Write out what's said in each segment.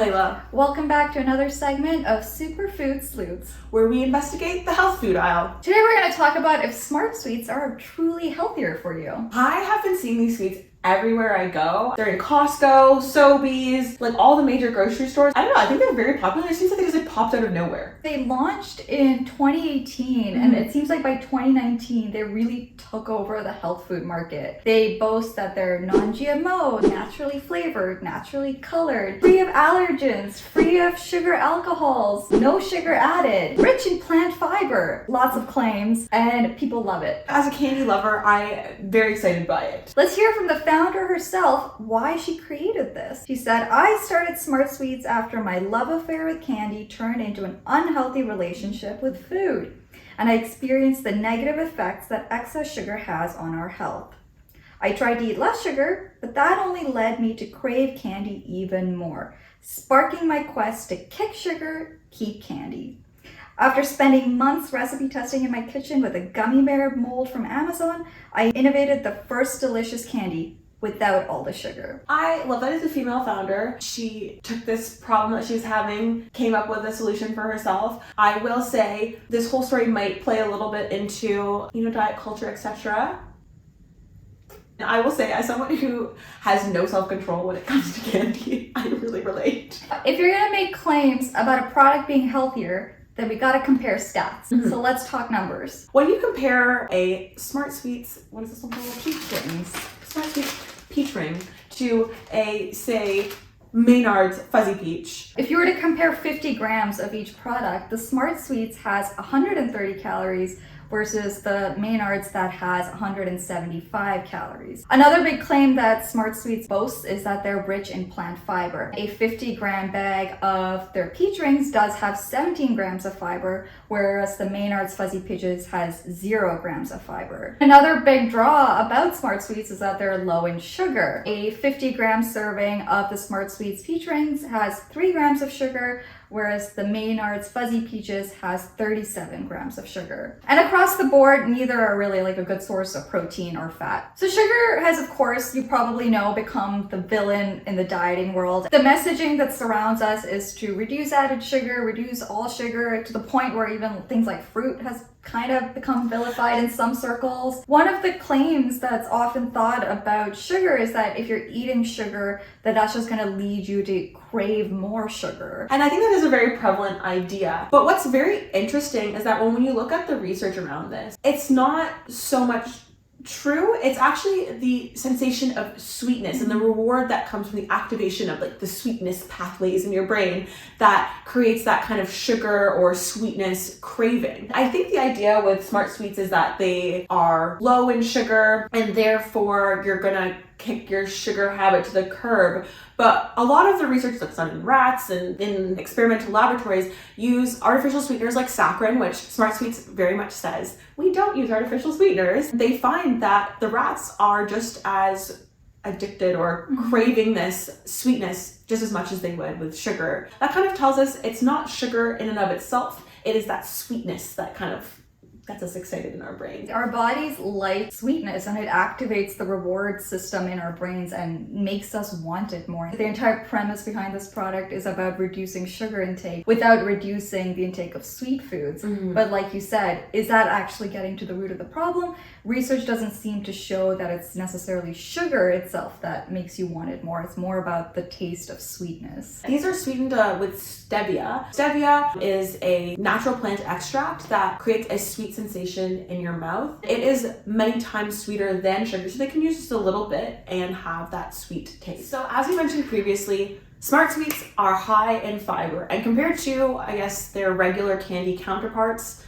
Layla. Welcome back to another segment of Superfood Sleuths, where we investigate the health food aisle. Today we're going to talk about if smart sweets are truly healthier for you. I have been seeing these sweets everywhere I go. They're in Costco, Sobeys, like all the major grocery stores. I don't know, I think they're very popular. It seems like they just popped out of nowhere. They launched in 2018 and it seems like by 2019 they really took over the health food market. They boast that they're non-GMO, naturally flavored, naturally colored, free of allergens, free of sugar alcohols, no sugar added, rich in plant fiber. Lots of claims and people love it. As a candy lover, I'm very excited by it. Let's hear from the founder herself why she created this. She said, "I started Smart Sweets after my love affair with candy turned into an unhealthy relationship with food, and I experienced the negative effects that excess sugar has on our health. I tried to eat less sugar, but that only led me to crave candy even more, sparking my quest to kick sugar, keep candy. After spending months recipe testing in my kitchen with a gummy bear mold from Amazon, I innovated the first delicious candy without all the sugar." I love that as a female founder. She took this problem that she was having, came up with a solution for herself. I will say this whole story might play a little bit into, diet culture, etc. And I will say, as someone who has no self-control when it comes to candy, I really relate. If you're gonna make claims about a product being healthier, then we gotta compare stats. So let's talk numbers. When you compare a Smart Sweets, what is this one called? Peach rings. Smart Sweets peach ring to a, say, Maynard's Fuzzy Peach. If you were to compare 50 grams of each product, the Smart Sweets has 130 calories versus the Maynard's that has 175 calories. Another big claim that Smart Sweets boasts is that they're rich in plant fiber. A 50-gram bag of their peach rings does have 17 grams of fiber, whereas the Maynard's Fuzzy Peaches has 0 grams of fiber. Another big draw about Smart Sweets is that they're low in sugar. A 50-gram serving of the Smart Sweets peach rings has 3 grams of sugar, whereas the Maynard's Fuzzy Peaches has 37 grams of sugar. And across the board, neither are really like a good source of protein or fat. So sugar has, of course, you probably know, become the villain in the dieting world. The messaging that surrounds us is to reduce added sugar, reduce all sugar, to the point where even things like fruit has kind of become vilified in some circles. One of the claims that's often thought about sugar is that if you're eating sugar, that's just gonna lead you to crave more sugar. And I think that is a very prevalent idea. But what's very interesting is that when you look at the research around this, it's not so much true. It's actually the sensation of sweetness and the reward that comes from the activation of like the sweetness pathways in your brain that creates that kind of sugar or sweetness craving. I think the idea with Smart Sweets is that they are low in sugar and therefore you're gonna kick your sugar habit to the curb. But a lot of the research that's done in rats and in experimental laboratories use artificial sweeteners like saccharin, which Smart Sweets very much says, we don't use artificial sweeteners. They find that the rats are just as addicted or craving this sweetness just as much as they would with sugar. That kind of tells us it's not sugar in and of itself, it is that sweetness that kind of gets us excited in our brains. Our bodies like sweetness and it activates the reward system in our brains and makes us want it more. The entire premise behind this product is about reducing sugar intake without reducing the intake of sweet foods. But like you said, is that actually getting to the root of the problem? Research doesn't seem to show that it's necessarily sugar itself that makes you want it more. It's more about the taste of sweetness. These are sweetened with stevia. Stevia is a natural plant extract that creates a sweet sensation in your mouth. It is many times sweeter than sugar, so they can use just a little bit and have that sweet taste. So as we mentioned previously, Smart Sweets are high in fiber, and compared to, I guess, their regular candy counterparts,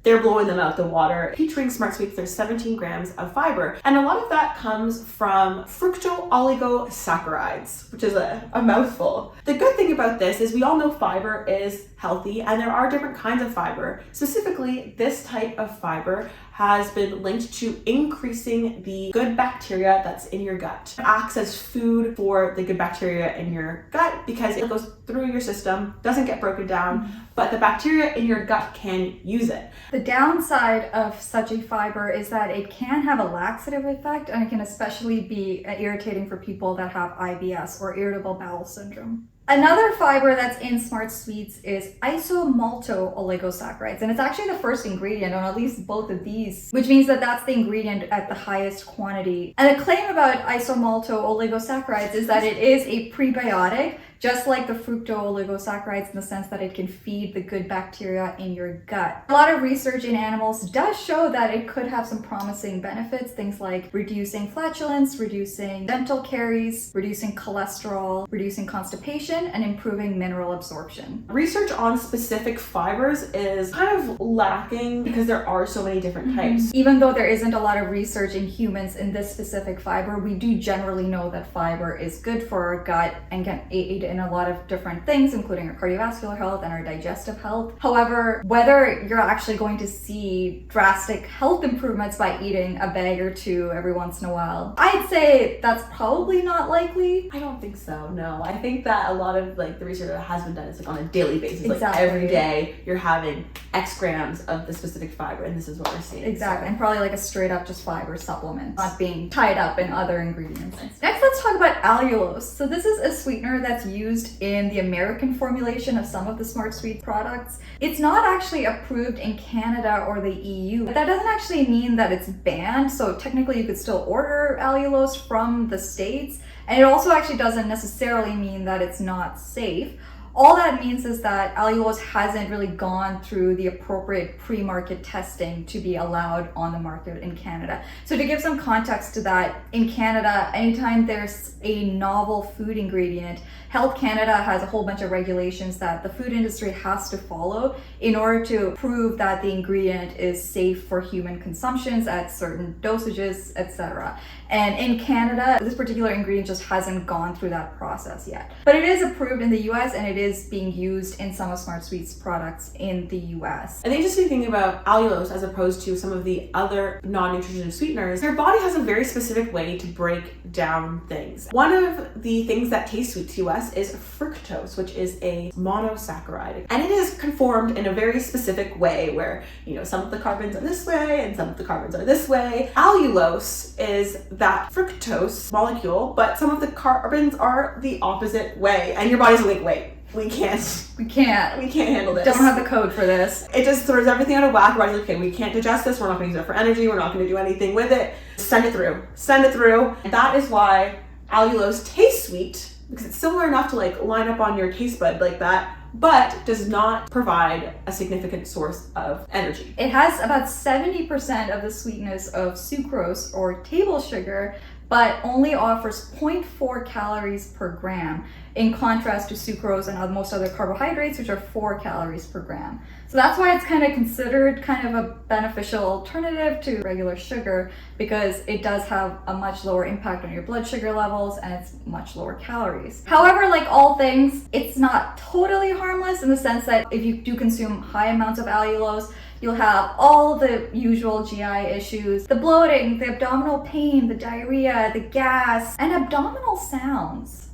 they're blowing them out the water. Featuring Smart Sweets, there's 17 grams of fiber. And a lot of that comes from fructooligosaccharides, which is a mouthful. The good thing about this is we all know fiber is healthy and there are different kinds of fiber. Specifically, this type of fiber has been linked to increasing the good bacteria that's in your gut. It acts as food for the good bacteria in your gut because it goes through your system, doesn't get broken down, but the bacteria in your gut can use it. The downside of such a fiber is that it can have a laxative effect, and it can especially be irritating for people that have IBS or irritable bowel syndrome. Another fiber that's in Smart Sweets is isomalto-oligosaccharides, and it's actually the first ingredient on at least both of these, which means that that's the ingredient at the highest quantity. And the claim about isomalto-oligosaccharides is that it is a prebiotic, just like the fructo-oligosaccharides, in the sense that it can feed the good bacteria in your gut. A lot of research in animals does show that it could have some promising benefits, things like reducing flatulence, reducing dental caries, reducing cholesterol, reducing constipation, and improving mineral absorption. Research on specific fibers is kind of lacking because there are so many different types. Even though there isn't a lot of research in humans in this specific fiber, we do generally know that fiber is good for our gut and can aid in a lot of different things, including our cardiovascular health and our digestive health. However, whether you're actually going to see drastic health improvements by eating a bag or two every once in a while, I'd say that's probably not likely. I don't think so, no. I think that a lot of like the research that has been done is like on a daily basis. Exactly. Like every day you're having X grams of the specific fiber, and this is what we're seeing. Exactly, and probably like a straight up just fiber supplement, not being tied up in other ingredients. Next, let's talk about allulose. So this is a sweetener that's used in the American formulation of some of the Smart Sweet products. It's not actually approved in Canada or the EU, but that doesn't actually mean that it's banned. So technically you could still order allulose from the States. And it also actually doesn't necessarily mean that it's not safe. All that means is that allulose hasn't really gone through the appropriate pre-market testing to be allowed on the market in Canada. So to give some context to that, in Canada, anytime there's a novel food ingredient, Health Canada has a whole bunch of regulations that the food industry has to follow in order to prove that the ingredient is safe for human consumptions at certain dosages, etc. And in Canada, this particular ingredient just hasn't gone through that process yet. But it is approved in the US and it is being used in some of Smart Sweets products in the US. I think just thinking about allulose as opposed to some of the other non-nutritive sweeteners, your body has a very specific way to break down things. One of the things that tastes sweet to us is fructose, which is a monosaccharide. And it is conformed in a very specific way where, some of the carbons are this way and some of the carbons are this way. Allulose is that fructose molecule, but some of the carbons are the opposite way. And your body's like, wait, we can't handle this. Don't have the code for this. It just throws everything out of whack. Your body's like, okay, we can't digest this. We're not going to use it for energy. We're not going to do anything with it. Send it through. And that is why allulose tastes sweet, because it's similar enough to line up on your taste bud like that, but does not provide a significant source of energy. It has about 70% of the sweetness of sucrose or table sugar, but only offers 0.4 calories per gram, in contrast to sucrose and most other carbohydrates, which are 4 calories per gram. So that's why it's kind of considered kind of a beneficial alternative to regular sugar, because it does have a much lower impact on your blood sugar levels and it's much lower calories. However, like all things, it's not totally harmless in the sense that if you do consume high amounts of allulose, you'll have all the usual GI issues, the bloating, the abdominal pain, the diarrhea, the gas, and abdominal sounds,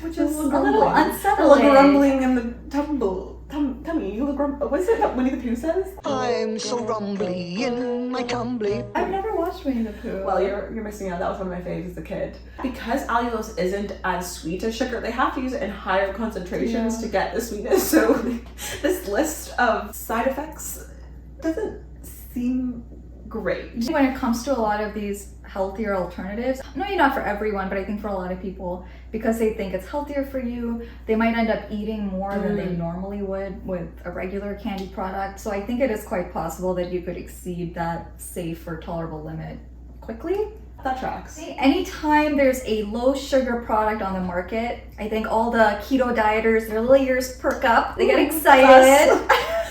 which is a little unsettling. A little rumbling in the tummy. You look what's it that Winnie the Pooh says? I'm so rumbly in my tumbly. I've never watched Winnie the Pooh. Well, you're missing out. That was one of my faves as a kid. Because allulose isn't as sweet as sugar, they have to use it in higher concentrations to get the sweetness. So this list of side effects doesn't seem great. When it comes to a lot of these healthier alternatives, maybe not for everyone, but I think for a lot of people, because they think it's healthier for you, they might end up eating more than they normally would with a regular candy product. So I think it is quite possible that you could exceed that safe or tolerable limit quickly. That tracks. Anytime there's a low sugar product on the market, I think all the keto dieters, their little ears perk up, they get excited.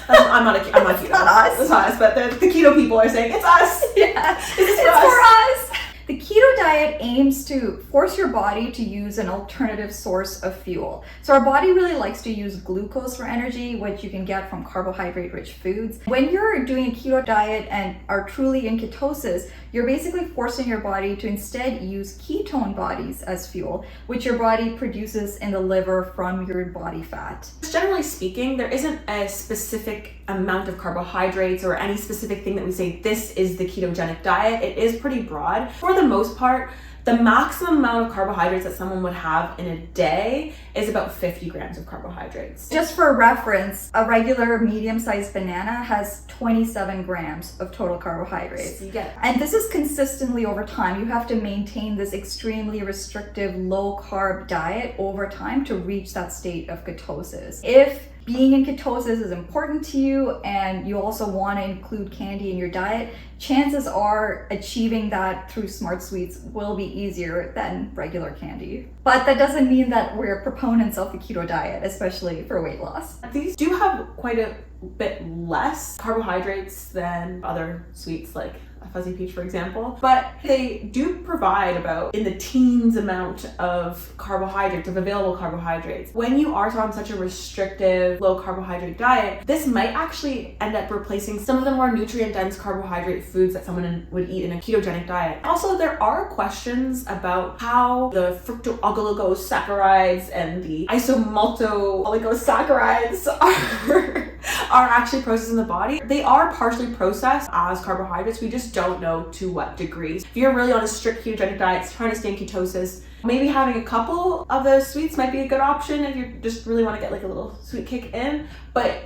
I'm not keto. It's not us. It's us, but the keto people are saying, it's us. Yeah, it's for us. The keto diet aims to force your body to use an alternative source of fuel. So our body really likes to use glucose for energy, which you can get from carbohydrate-rich foods. When you're doing a keto diet and are truly in ketosis, you're basically forcing your body to instead use ketone bodies as fuel, which your body produces in the liver from your body fat. Generally speaking, there isn't a specific amount of carbohydrates or any specific thing that we say this is the ketogenic diet. It is pretty broad. For the most part, part, the maximum amount of carbohydrates that someone would have in a day is about 50 grams of carbohydrates. Just for reference, a regular medium-sized banana has 27 grams of total carbohydrates. You get it. And this is consistently over time. You have to maintain this extremely restrictive low-carb diet over time to reach that state of ketosis. If being in ketosis is important to you and you also want to include candy in your diet, chances are achieving that through Smart Sweets will be easier than regular candy. But that doesn't mean that we're proponents of the keto diet, especially for weight loss. These do have quite a bit less carbohydrates than other sweets like a fuzzy peach, for example, but they do provide about in the teens amount of carbohydrates, of available carbohydrates. When you are on such a restrictive low carbohydrate diet, this might actually end up replacing some of the more nutrient dense carbohydrate foods that someone would eat in a ketogenic diet. Also, there are questions about how the fructooligosaccharides and the isomaltooligosaccharides are actually processed in the body. They are partially processed as carbohydrates. We just don't know to what degrees. If you're really on a strict ketogenic diet, trying to stay in ketosis, maybe having a couple of those sweets might be a good option if you just really want to get like a little sweet kick in. But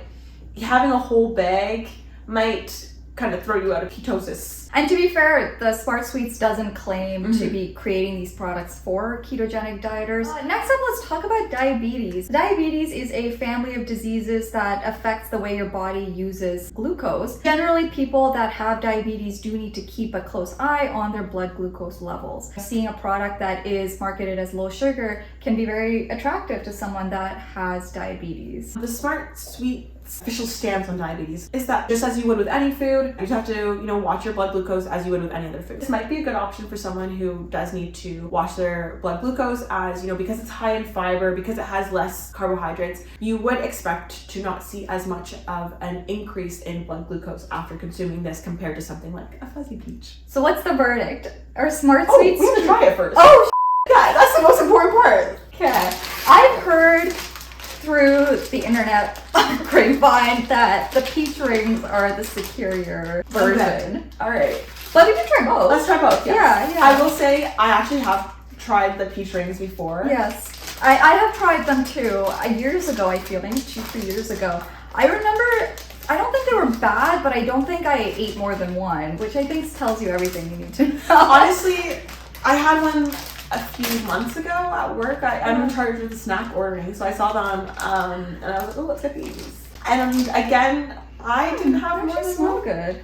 having a whole bag might kind of throw you out of ketosis. And to be fair, the Smart Sweets doesn't claim to be creating these products for ketogenic dieters. Next up, let's talk about diabetes. Diabetes is a family of diseases that affects the way your body uses glucose. Generally, people that have diabetes do need to keep a close eye on their blood glucose levels. Seeing a product that is marketed as low sugar can be very attractive to someone that has diabetes. The Smart Sweets official stance on diabetes is that just as you would with any food, you just have to, watch your blood glucose as you would with any other food. This might be a good option for someone who does need to watch their blood glucose as, because it's high in fiber, because it has less carbohydrates, you would expect to not see as much of an increase in blood glucose after consuming this compared to something like a fuzzy peach. So what's the verdict? Are Smart Sweets... we have to try it first. Oh, yeah, that's the most important part. Okay. I've heard through the internet grapevine that the peach rings are the superior version. Okay. All right. But we can try both. Let's try both. Yes. Yeah. I will say I actually have tried the peach rings before. Yes. I have tried them too. Years ago, I feel, maybe 2-3 years ago. I remember, I don't think they were bad, but I don't think I ate more than one, which I think tells you everything you need to know. Honestly, I had one a few months ago at work. I'm in charge of the snack ordering, so I saw them and I was like, oh, let's get these. And again, I didn't have more than smell one. good.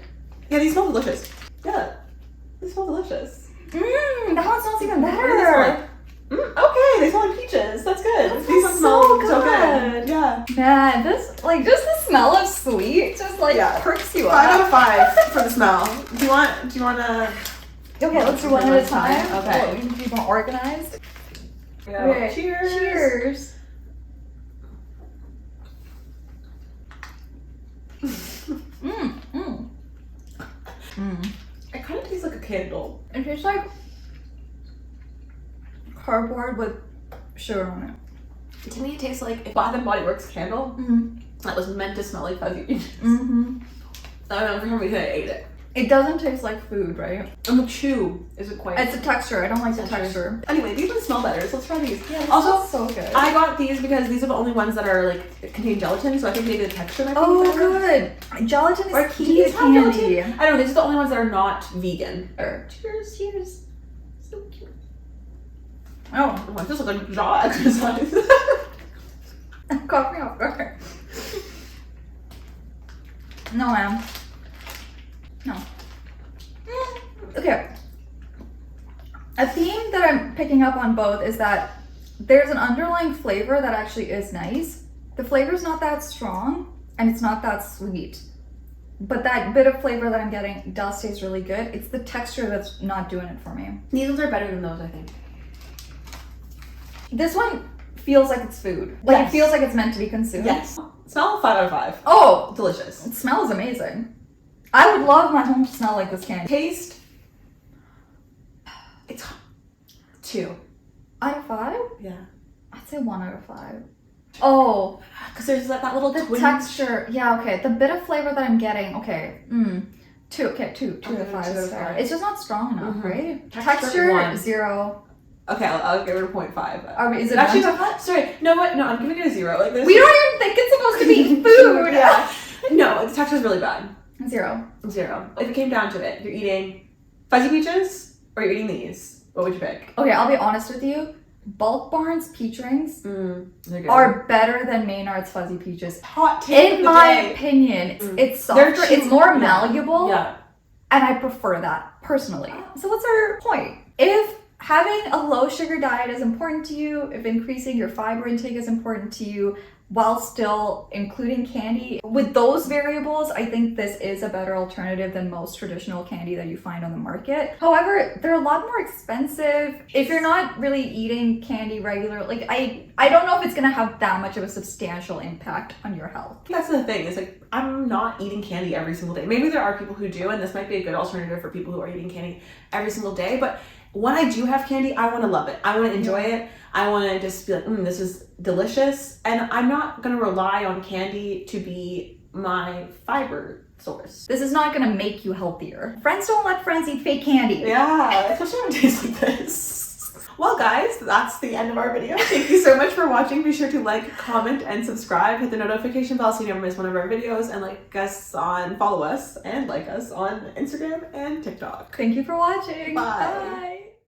Yeah, these smell delicious. Yeah, they smell delicious. That one smells even What do they smell better. like? Okay, they smell like peaches. That's good. That These ones smells smell so so good. good. Yeah. Man, this, just the smell of sweet just perks you 5 up. out of 5 for the smell. Do you want to? Okay, let's do one at a time. Okay. We can be more organized. Okay. Cheers. Cheers. It kind of tastes like a candle. It tastes like cardboard with sugar on it. To me, it tastes like a Bath and Body Works candle that was meant to smell like fuzzy peaches. I don't know, for some reason I ate it. It doesn't taste like food, right? And the chew isn't quite. It's a texture. I don't like the texture. Anyway, these ones smell better, so let's try these. Yeah, also, so good. I got these because these are the only ones that are contain gelatin, so I think maybe the texture might be better. Good. Gelatin is Or key these to have candy. gelatin? I don't know, these are the only ones that are not vegan. Cheers, cheers. So cute. Oh, it feels like a jaw exercise. Caught me off guard. No, ma'am. No. Okay. A theme that I'm picking up on both is that there's an underlying flavor that actually is nice. The flavor's not that strong and it's not that sweet. But that bit of flavor that I'm getting does taste really good. It's the texture that's not doing it for me. These ones are better than those, I think. This one feels like it's food. Yes. It feels like it's meant to be consumed. Yes. Smell 5 out of 5. Oh, Delicious. it smells amazing. I would love my home to smell like this candy. Taste. It's 2. Out of 5? Yeah. I'd say 1 out of 5. Oh, Because there's that little the twinge. texture. Yeah, okay. The bit of flavor that I'm getting, okay. 2 to 5 2 to star. 5. It's just not strong enough, Mhm. right? Texture, Texture 1. 0. Okay, I'll give it a 0.5. Is it Actually, none? no, sorry. No, what? No, I'm giving it a 0. Like, We don't even think it's supposed to be food. Yeah. No, the texture's really bad. 0. 0. If it came down to it, you're eating fuzzy peaches or you're eating these, what would you pick? Okay, I'll be honest with you. Bulk Barn's peach rings They're good. are better than Maynard's fuzzy peaches. Hot take of In the my day. opinion, it's They're softer, chew- it's more yeah. malleable, Yeah. and I prefer that personally. So what's our point? If having a low sugar diet is important to you, if increasing your fiber intake is important to you, while still including candy, with those variables, I think this is a better alternative than most traditional candy that you find on the market. However, they're a lot more expensive. If you're not really eating candy regularly, like I don't know if it's gonna have that much of a substantial impact on your health. That's the thing, is like, I'm not eating candy every single day. Maybe there are people who do, and this might be a good alternative for people who are eating candy every single day, but when I do have candy, I want to love it. I want to enjoy it. I want to just be like, this is delicious. And I'm not going to rely on candy to be my fiber source. This is not gonna make you healthier. Friends don't let friends eat fake candy. Yeah, especially on days like this. Well, guys, that's the end of our video. Thank you so much for watching. Be sure to like, comment, and subscribe. Hit the notification bell so you never miss one of our videos. And follow us and like us on Instagram and TikTok. Thank you for watching. Bye. Bye.